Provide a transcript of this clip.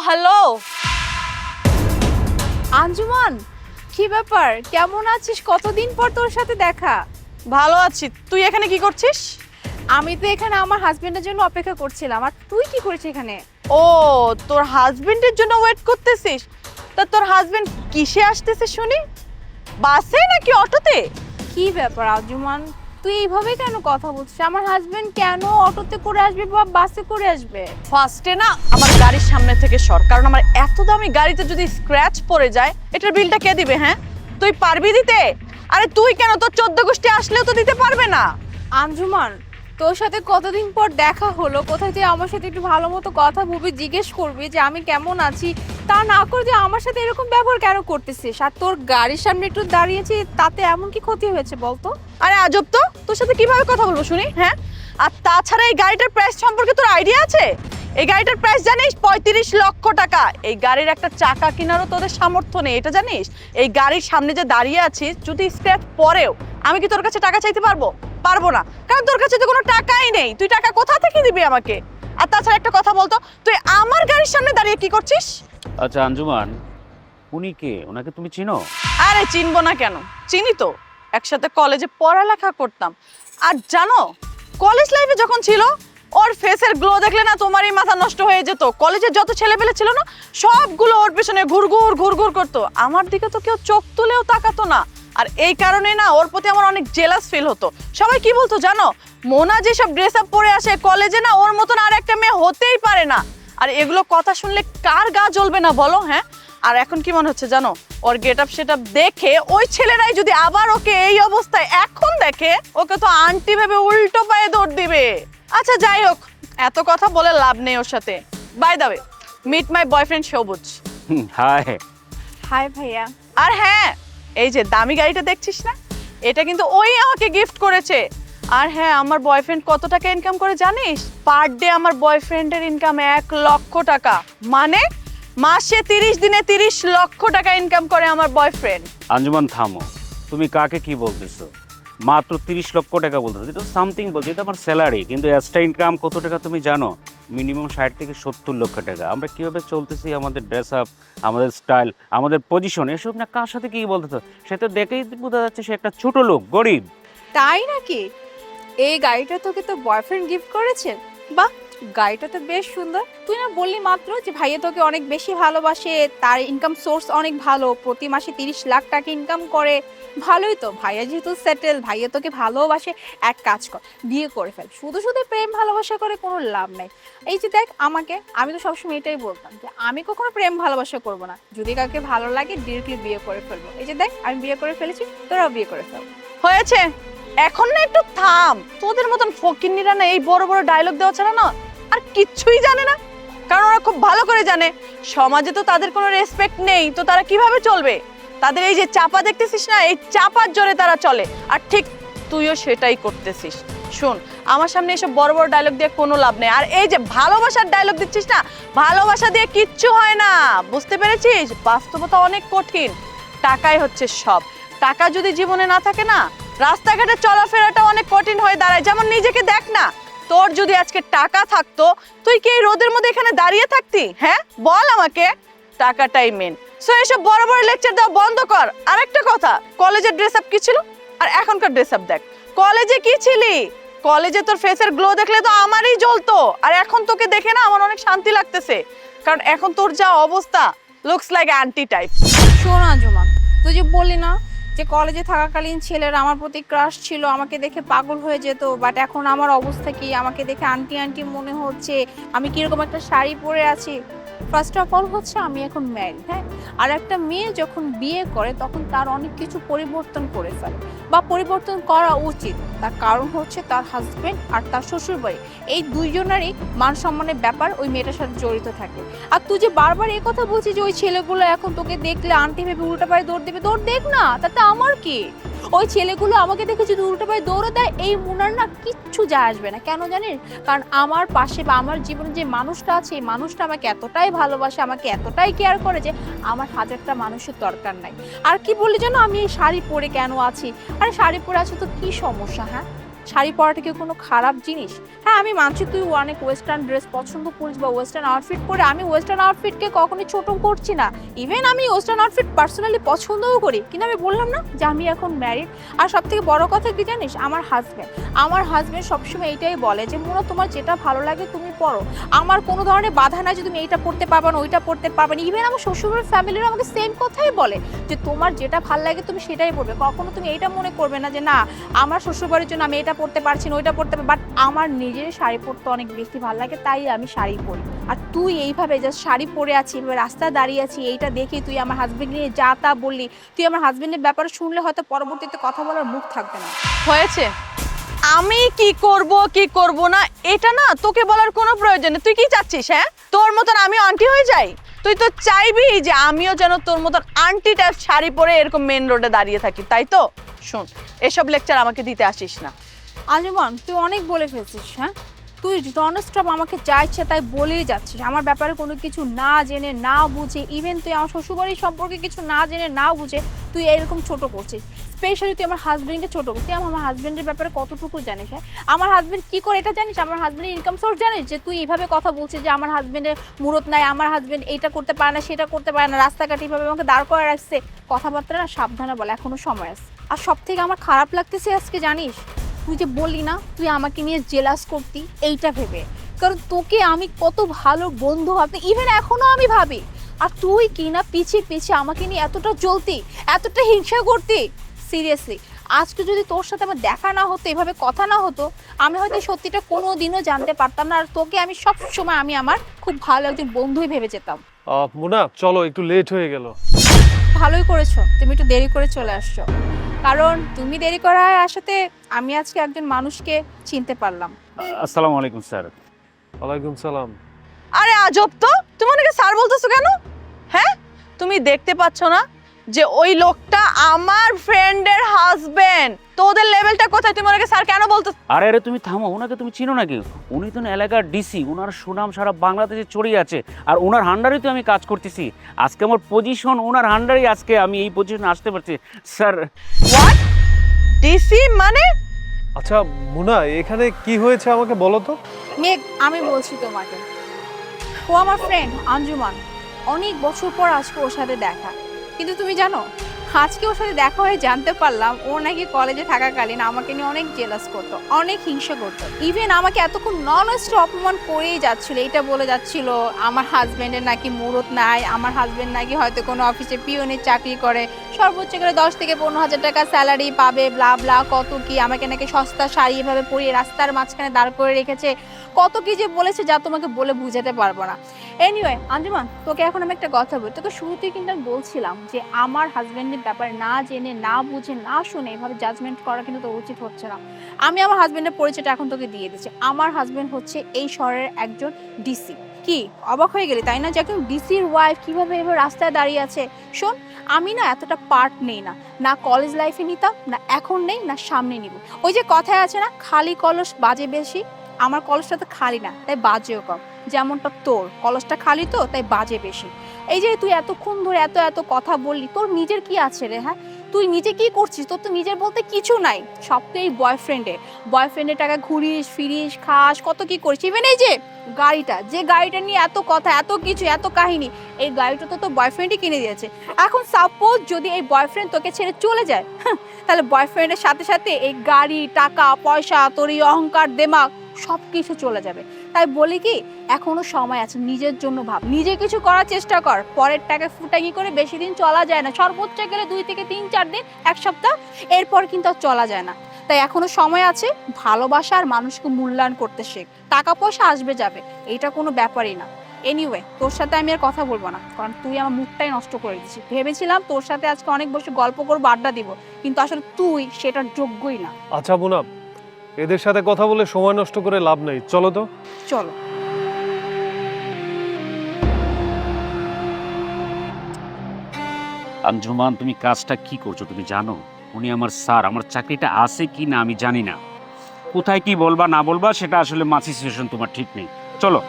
Hello Anjuman, কি ব্যাপার? কেমন আছিস? কতদিন পর তোর সাথে দেখা। ভালো আছি। তুই এখানে কি করছিস? আমি তো এখানে আমার হাজবেন্ডের জন্য অপেক্ষা করছিলাম। আর তুই কি করিস এখানে? ও, তোর হাজবেন্ডের জন্য ওয়েট করতেছিস? তা তোর হাজবেন্ড কিসে আসতেছে শুনি? বাসে নাকি অটোতে? কি ব্যাপার আঞ্জুমান, তুই এইভাবে কেন কথা বলছিস? আমার হাজবেন্ড কেন অটোতে করে আসবে বা বাসে করে আসবে? ফার্স্টে না আমার গাড়ির সামনে থেকে সর, কারণ আমার এত দামি গাড়িতে যদি স্ক্র্যাচ পড়ে যায় এটার বিলটা কে দিবে? হ্যাঁ, তুই পারবি দিতে? আরে তুই কেন, তোর 14 গোষ্ঠী আসলেও তো দিতে পারবে না। আঞ্জুমান, তোর সাথে কতদিন পর দেখা হলো, কোথায় তুই আমার সাথে একটু ভালো মতো কথা বলবি, জিজ্ঞেস করবি যে আমি কেমন আছি, তা না করে তুই আমার সাথে এরকম ব্যবহার কেন করতেছিস? আর তোর গাড়ির সামনে একটু দাঁড়িয়েছি, তাতে এমন কি ক্ষতি হয়েছে বলতো? আরে আজব তো, তোর সাথে কিভাবে কথা বলবো শুনি? হ্যাঁ, আর তাছাড়া এই গাড়িটার প্রাইস সম্পর্কে তোর আইডিয়া আছে? এই গাড়িটার প্রাইস জানিস 35 লক্ষ টাকা। এই গাড়ির একটা চাকা কেনারও তোদের সামর্থ্য নেই, এটা জানিস? এই গাড়ির সামনে যে দাঁড়িয়ে আছিস, যদি স্ক্র্যাচ পড়েও আমি কি তোর কাছে টাকা চাইতে পারবো? পারবো না, কারণ তোর কাছে তো কোনো টাকাই নেই। তুই টাকা কোথা থেকে দিবি আমাকে? আর তাছাড়া একটা কথা বলতো, তুই আমার গাড়ির সামনে দাঁড়িয়ে কি করছিস? আচ্ছা আঞ্জুমান, উনি কে? ওনাকে তুমি চিনো? আরে চিনবো না কেন, চিনি তো। একসাথে কলেজে পড়ালেখা করতাম। আর জানো, কলেজ লাইফে যখন ছিল, ওর ফেসের গ্লো দেখলে না তোমারই মাথা নষ্ট হয়ে যেত। কলেজে যত ছেলেপেলে ছিল না, সবগুলো ওর পেছনে ঘুরঘুর ঘুরঘুর করতো। আমার দিকে তো কেউ চোখ তুলেও তাকাতো না। আর এই কারণে না ওর প্রতি আমার অনেক জেলাস ফিল হতো। সবাই কি বলতো জানো, মোনা যেসব ড্রেস আপ পরে আসে কলেজে, না ওর মতন আর একটা মেয়ে হতেই পারে না। আর এগুলো কথা শুনলে কার গা জ্বলবে না বলো? হ্যাঁ, আর এখন কি মনে হচ্ছে জানো, ওর গেট আপ সেট আপ দেখে ওই ছেলেরাই যদি আবার ওকে এই অবস্থায় এখন দেখে, ওকে তো আন্টি ভেবে উল্টো পায়ে দৌড় দিবে। আচ্ছা যাই হোক, এত কথা বলে লাভ নেই ওর সাথে। By the way, meet my boyfriend Sabuj. Hi. Hi ভাইয়া। আর হ্যাঁ, এই যে দামি গাড়িটা দেখছিস না, এটা কিন্তু ওই আমাকে গিফট করেছে। আর হ্যাঁ, আমার বয়ফ্রেন্ড কত টাকা ইনকাম করে জানিস? পার ডে আমার বয়ফ্রেন্ডের ইনকাম 1 লক্ষ টাকা। মানে মাসে 30 দিনে 30 লক্ষ টাকা ইনকাম করে আমার বয়ফ্রেন্ড। আঞ্জুমান থামো, তুমি কাকে কি বলতেছো? মাত্র 30 লক্ষ টাকা বলতেছো, এটা সামথিং বলছো, এটা আমার স্যালারি। কিন্তু এক্সট্রা ইনকাম কত টাকা তুমি জানো? মিনিমাম 60 থেকে 70 লক্ষ টাকা। আমরা কিভাবে চলতেছি, আমাদের ড্রেস আপ, আমাদের স্টাইল, আমাদের পজিশন, এসব না কার সাথে কি বলতেছো? সে তো দেখেই বোঝা যাচ্ছে সে একটা ছোট লোক, গরিব। তাই নাকি? এই গাড়িটা তোকে তো বয়ফ্রেন্ড গিফট করেছে? বাহ, গাড়িটা তো বেশ সুন্দর। তুই না বললি মাত্র যে ভাইয়া তোকে অনেক বেশি ভালোবাসে, তার ইনকাম সোর্স অনেক ভালো, প্রতি মাসে 30 লাখ টাকা ইনকাম করে। ভালোই তো, ভাইয়া যেহেতু সেটেল, ভাইয়া তোকে ভালোবাসে, এক কাজ কর, বিয়ে করে ফেল। শুধু শুধু প্রেম ভালোবাসা করে কোনো লাভ নাই। এই যে দেখ আমাকে, আমি তো সবসময় এটাই বলতাম যে আমি কখনো প্রেম ভালোবাসা করবো না, যদি কাউকে ভালো লাগে ডিরেক্টলি বিয়ে করে ফেলবো। এই যে দেখ আমি বিয়ে করে ফেলেছি, তোরাও বিয়ে করে ফেল। হয়েছে, এখন না একটু থাম। তোদের মতন ফকিন্নিরা না এই বড় বড় ডায়লগ দেওয়া ছাড়া না আর কিচ্ছুই জানে না। কারণ ওরা খুব ভালো করে জানে সমাজে তো তাদের কোনো রেসপেক্ট নেই, তো তারা কিভাবে চলবে? তাদের এই যে চাপা দেখতেছিস না, এই চাপার জোরে তারা চলে। আর ঠিক তুইও সেটাই করতেছিস। শোন, আমার সামনে এসব বড় বড় ডায়লগ দিয়ে কোনো লাভ নেই। আর এই যে ভালোবাসার ডায়লগ দিচ্ছিস না, ভালোবাসা দিয়ে কিচ্ছু হয় না, বুঝতে পেরেছিস? বাস্তবতা অনেক কঠিন। টাকাই হচ্ছে সব। টাকা যদি জীবনে না থাকে না, রাস্তাঘাটে চলাফেরাটা অনেক কঠিন হয়ে দাঁড়ায়। যেমন নিজেকে দেখ না, তোর যদি আজকে টাকা থাকতো, তুই কি এই রোদের মধ্যে এখানে দাঁড়িয়ে থাকতি? হ্যাঁ বল আমাকে। টাকাটাই মেন। সো এসব বড় বড় লেকচার দেওয়া বন্ধ কর। আরেকটা কথা, কলেজের ড্রেস আপ কি ছিল আর এখনকার ড্রেস আপ দেখ। কলেজে কি ছিলি? কলেজে তোর ফেসের গ্লো দেখলে তো আমারই জ্বলতো। আর এখন তোকে দেখে না আমার অনেক শান্তি লাগতেছে, কারণ এখন তোর যা অবস্থা, লুকস লাইক অ্যান্টি টাইপ। শোন আঞ্জুমান, তুই যে বললি না যে কলেজে থাকাকালীন ছেলেরা আমার প্রতি ক্রাশ ছিল, আমাকে দেখে পাগল হয়ে যেত, বাট এখন আমার অবস্থা কি, আমাকে দেখে আন্টি আন্টি মনে হচ্ছে, আমি কিরকম একটা শাড়ি পরে আছি। ফার্স্ট অফ অল হচ্ছে আমি এখন ম্যারিড, হ্যাঁ। আর একটা মেয়ে যখন বিয়ে করে তখন তার অনেক কিছু পরিবর্তন করে ফেলে বা পরিবর্তন করা উচিত। তার কারণ হচ্ছে তার হাজবেন্ড আর তার শ্বশুরবাড়ি, এই দুইজনেরই মান সম্মানের ব্যাপার ওই মেয়েটার সাথে জড়িত থাকে। আর তুই যে বারবার এই কথা বলছিস যে ওই ছেলেগুলো এখন তোকে দেখলে আন্টি ভেবে উল্টা পায়ে দৌড় দেবে, দৌড় দেখ না, তাতে আমার কি? ওই ছেলেগুলো আমাকে দেখে যদি উল্টো পায়ে দৌড়ে দেয়, এই মুনার না কিচ্ছু যায় আসবে না। কেন জানিস? কারণ আমার পাশে বা আমার জীবনে যে মানুষটা আছে, এই মানুষটা আমাকে এতটাই ভালোবাসে, আমাকে এতটাই কেয়ার করে যে আমার হাজারটা মানুষের দরকার নাই। আর কি বলি জানো, আমি এই শাড়ি পরে কেন আছি? আরে শাড়ি পরে আছি তো কি সমস্যা? হ্যাঁ, শাড়ি পরাটা কি কোনো খারাপ জিনিস? হ্যাঁ, আমি মানছি তুই অনেক ওয়েস্টার্ন ড্রেস পছন্দ করিস বা ওয়েস্টার্ন আউটফিট পরে, আমি ওয়েস্টার্ন আউটফিটকে কখনোই ছোট করছি না। ইভেন আমি ওয়েস্টার্ন আউটফিট পার্সোনালি পছন্দও করি, কিন্তু আমি বললাম না যে আমি এখন ম্যারিড। আর সব থেকে বড় কথা কি জানিস, আমার হাজব্যান্ড সবসময় এইটাই বলে যে মোরা তোমার যেটা ভালো লাগে তুমি পরো, আমার কোনো ধরনের বাধা নাই যে তুমি এইটা পড়তে পারবে না ওইটা পড়তে পারবে না। ইভেন আমার শ্বশুরবাড়ির ফ্যামিলিরা আমাকে সেম কথাই বলে যে তোমার যেটা ভালো লাগে তুমি সেটাই পড়বে, কখনো তুমি এইটা মনে করবে না যে না আমার শ্বশুরবাড়ির জন্য আমি এটা পড়তে পারছি না ওইটা পড়তে পারবো। বাট আমার নিজের শাড়ি পরতে অনেক বেশি ভালো লাগে, তাই আমি শাড়ি পরি। আর তুই এইভাবে জাস্ট শাড়ি পরে আছি, এভাবে রাস্তায় দাঁড়িয়ে আছি, এইটা দেখে তুই আমার হাজবেন্ড নিয়ে যা তা বললি। তুই আমার হাজবেন্ডের ব্যাপারে শুনলে হয়তো পরবর্তীতে কথা বলার মুখ থাকবে না। হয়েছে, আমি কি করব না এটা না তোকে বলার কোনো প্রয়োজন নেই। তুই কি চাচ্ছিস? হ্যাঁ, তোর মতন আমিও আন্টি হয়ে যাই? তুই তো চাইবি যে আমিও যেন তোর মতন আন্টি টাইপ শাড়ি পরে এরকম মেন রোডে দাঁড়িয়ে থাকি, তাই তো? শোন, এসব লেকচার আমাকে দিতে আসিস না। আঞ্জুমান, তুই অনেক বলে ফেলছিস। হ্যাঁ, তুই ননস্টপ আমাকে যা ইচ্ছে তাই বলেই যাচ্ছিস, আমার ব্যাপারে কোনো কিছু না জেনে না বুঝে। ইভেন তুই আমার শ্বশুরবাড়ির সম্পর্কে কিছু না জেনে না বুঝে তুই এরকম ছোট করছিস। স্পেশালি তুই আমার হাজবেন্ডকে ছোট করছিস। তুই আমার হাজবেন্ডের ব্যাপারে কতটুকু জানিস? হ্যাঁ, আমার হাজবেন্ড কি করে এটা জানিস? আমার হাজবেন্ডের ইনকাম সোর্স জানিস? যে তুই এইভাবে কথা বলছিস যে আমার হাজবেন্ডের মুরত নাই, আমার হাজবেন্ড এইটা করতে পারে না সেটা করতে পারে না, রাস্তাঘাটে এইভাবে আমাকে দাঁড় করে রাখছে। কথাবার্তা না সাবধানে বলে, এখনো সময় আছে। আর সব থেকে আমার খারাপ লাগতেছে আজকে জানিস, তুই যে বললি না তুই আমাকে নিয়ে জেলাস করতি, এইটা ভেবে। কারণ তোকে আমি কত ভালো বন্ধু ভাবতে, ইভেন এখনো আমি ভাবি। আর তুই কি না পিছিয়ে আমাকে নিয়ে এতটা জ্বলতি, এতটা হিংসা করতি। সিরিয়াসলি, আজকে যদি তোর সাথে আমার দেখা না হতো, এভাবে কথা না হতো, আমি হয়তো সত্যিটা কোনো দিনও জানতে পারতাম না। আর তোকে আমি সব সময় আমি আমার খুব ভালো একজন বন্ধুই ভেবে যেতাম। মোনা চলো, একটু লেট হয়ে গেল। ভালোই করেছো, তুমি একটু দেরি করে চলে আসছো। কারণ তুমি দেরি করায় আসাতে আমি আজকে একজন মানুষকে চিনতে পারলাম। আসসালামু আলাইকুম স্যার। ওয়ালাইকুম সালাম। আরে আজব তো, তুমি ওনাকে স্যার বলতেছো কেন? হ্যাঁ, তুমি দেখতে পাচ্ছ না যে ওই লোকটা আমার ফ্রেন্ডের হাজবেন্ড? তোদের লেভেলটা কোথায়? তুমি ওনাকে স্যার কেন বলতেছো? আরে আরে তুমি থামো, ওনাকে তুমি চিনো নাকি? উনি তো এলাকার ডিসি, ওনার সুনাম সারা বাংলাদেশে ছড়িয়ে আছে। আর ওনার হান্ডারেই তো আমি কাজ করতেছি। আজকে আমার পজিশন ওনার হান্ডারেই, আজকে আমি এই পজিশনে আসতে পারছি স্যার। হোয়াট? ডিসি মানে? আচ্ছা মোনা, এখানে কি হয়েছে আমাকে বলো তো। মেঘ, আমি বলছি তোমাকে, ও আমার ফ্রেন্ড আঞ্জুমান। অনেক বছর পর আজকে ওর সাথে দেখা। কিন্তু তুমি জানো, আজকে ওর সাথে দেখা হয়ে জানতে পারলাম ও নাকি কলেজে থাকাকালীন আমাকে নিয়ে অনেক জেলাস করতো, অনেক হিংসা করতো। ইভেন আমাকে এতক্ষণ ননস্টপ অপমান করেই যাচ্ছিল। এটা বলে যাচ্ছিল আমার হাজবেন্ডের নাকি মুরত নাই, আমার হাজবেন্ড নাকি হয়তো কোনো অফিসে পিওনের চাকরি করে, সর্বোচ্চ করে 10 থেকে 15,000 টাকা স্যালারি পাবে, ব্লা ব্লা কত কি। আমাকে নাকি সস্তা শাড়ি এভাবে পরিয়ে রাস্তার মাঝখানে দাঁড় করে রেখেছে, কত কি যে বলেছে যা তোমাকে বলে বুঝাতে পারবো না। এনিওয়ে আঞ্জুমান, তোকে এখন আমি একটা কথা বলি। তোকে শুরুতেই কিন্তু আমি বলছিলাম যে আমার হাজবেন্ডের ব্যাপারে না জেনে না বুঝে না শুনে এভাবে জাজমেন্ট করা কিন্তু তোর উচিত হচ্ছে না। আমি আমার হাজবেন্ডের পরিচয়টা এখন তোকে দিয়ে দিচ্ছি। আমার হাজবেন্ড হচ্ছে এই শহরের একজন ডিসি। কি অবাক হয়ে গেলি তাই না, যে একজন ডিসির ওয়াইফ কিভাবে এভাবে রাস্তায় দাঁড়িয়ে আছে? শোন, আমি না এতটা পার্ট নেই না, না কলেজ লাইফে নিতাম, না এখন নেই, না সামনে নিব। ওই যে কথায় আছে না, খালি কলস বাজে বেশি। আমার কলসটা তো খালি না, তাই বাজেও কম। যেমনটা তোর কলসটা খালি তো তাই বাজে বেশি। এই যে তুই এতক্ষণ ধরে এত কথা বললি, তোর নিজের কি আছে রে? হ্যাঁ, তুই নিজে কি করছিস? তোর তো নিজের বলতে কিছু নাই, সব তো এই বয়ফ্রেন্ডের টাকা ঘুরিস ফিরিস খাস, কত কি করিস। ইভেন এই যে গাড়িটা নিয়ে এত কথা এত কিছু এত কাহিনী, এই গাড়িটা তো তোর বয়ফ্রেন্ডই কিনে দিয়েছে। এখন সাপোজ যদি এই বয়ফ্রেন্ড তোকে ছেড়ে চলে যায়, তাহলে বয়ফ্রেন্ডের সাথে সাথে এই গাড়ি টাকা পয়সা তোর এই অহংকার দেমাগ সব কিছু চলে যাবে। তাই বলি কি, এখনো সময় আছে, নিজের জন্য ভাব, নিজে কিছু করার চেষ্টা কর। পরের টাকা ফুটাঙ্গি করে বেশি দিন চলা যায় না, সর্বোচ্চ গেলে 2 থেকে 3-4 দিন, 1 সপ্তাহ, এরপর কিন্তু আর চলা যায় না। তাই এখনো সময় আছে, ভালোবাসা আর মানুষকে মূল্যায়ন করতে শেখ। টাকা পয়সা আসবে যাবে, এটা কোনো ব্যাপারই না। এনিওয়ে, তোর সাথে আমি আর কথা বলবো না, কারণ তুই আমার মুডটাই নষ্ট করে দিচ্ছিস। ভেবেছিলাম তোর সাথে আজকে অনেক বসে গল্প করবো, আড্ডা দিব, কিন্তু আসলে তুই সেটার যোগ্যই না। আচ্ছা মোনা, এদের সাথে কথা বলে সময় নষ্ট করে লাভ নেই, চলো তো। চলো। আঞ্জুমান, তুমি কাজটা কি করছো তুমি জানো? উনি আমার স্যার, আমার চাকরিটা আছে কি না আমি জানি না। কোথায় কি বলবা না বলবা সেটা আসলে মাছি সিচুয়েশন তোমার ঠিক নেই। চলো।